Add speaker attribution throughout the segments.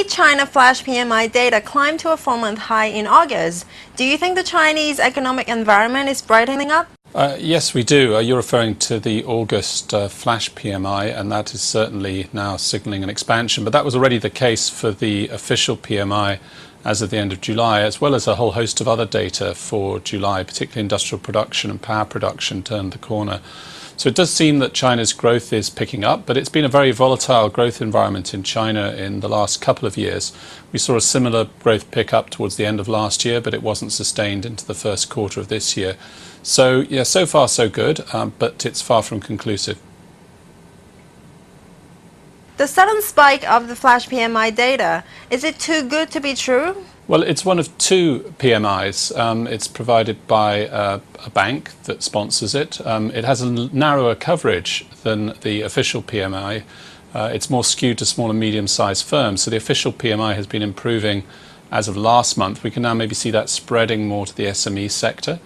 Speaker 1: see China flash PMI data climb to a 4-month high in August. Do you think the Chinese economic environment is brightening up?
Speaker 2: Yes, we do. You're referring to the August flash PMI, and that is certainly now signaling an expansion. But that was already the case for the official PMI as of the end of July, as well as a whole host of other data for July, particularly industrial production and power production turned the corner. So it does seem that China's growth is picking up, but it's been a very volatile growth environment in China in the last couple of years. We saw a similar growth pick up towards the end of last year, but it wasn't sustained into the first quarter of this year. So yeah, so far so good, but it's far from conclusive.
Speaker 1: The sudden spike of the flash PMI data, is it too good to be true?
Speaker 2: Well, it's one of two PMIs. It's provided by a bank that sponsors it. It has a narrower coverage than the official PMI. It's more skewed to small and medium-sized firms. So the official PMI has been improving as of last month. We can now maybe see that spreading more to the SME sector.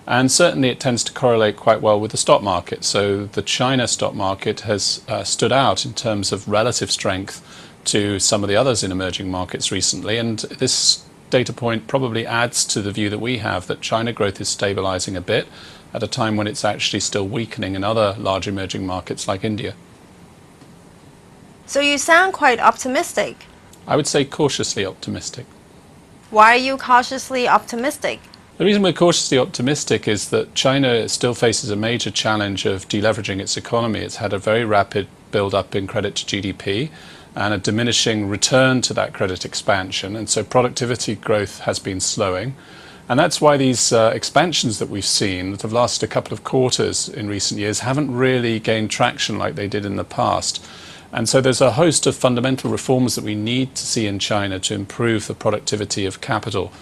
Speaker 2: And certainly it tends to correlate quite well with the stock market. So the China stock market has stood out in terms of relative strength to some of the others in emerging markets recently. And this data point probably adds to the view that we have that China growth is stabilizing a bit at a time when it's actually still weakening in other large emerging markets like India.
Speaker 1: So you sound quite optimistic.
Speaker 2: I would say cautiously optimistic.
Speaker 1: Why are you cautiously optimistic?
Speaker 2: The reason we're cautiously optimistic is that China still faces a major challenge of deleveraging its economy. It's had a very rapid build-up in credit to GDP and a diminishing return to that credit expansion, and so productivity growth has been slowing. And that's why these expansions that we've seen that have lasted a couple of quarters in recent years haven't really gained traction like they did in the past. And so there's a host of fundamental reforms that we need to see in China to improve the productivity of capital,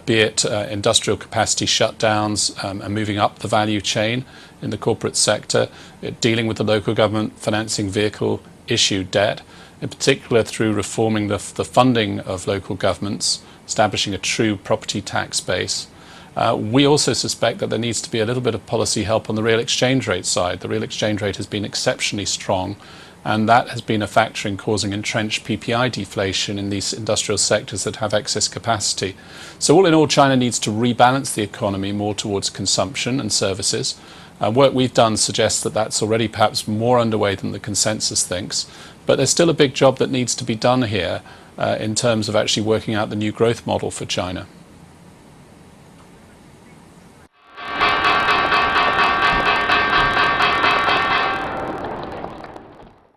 Speaker 2: be it industrial capacity shutdowns and moving up the value chain in the corporate sector, dealing with the local government financing vehicle issue debt, in particular through reforming the funding of local governments, establishing a true property tax base. We also suspect that there needs to be a little bit of policy help on the real exchange rate side. The real exchange rate has been exceptionally strong, and that has been a factor in causing entrenched PPI deflation in these industrial sectors that have excess capacity. So all in all, China needs to rebalance the economy more towards consumption and services. Work we've done suggests that that's already perhaps more underway than the consensus thinks, but there's still a big job that needs to be done here in terms of actually working out the new growth model for China.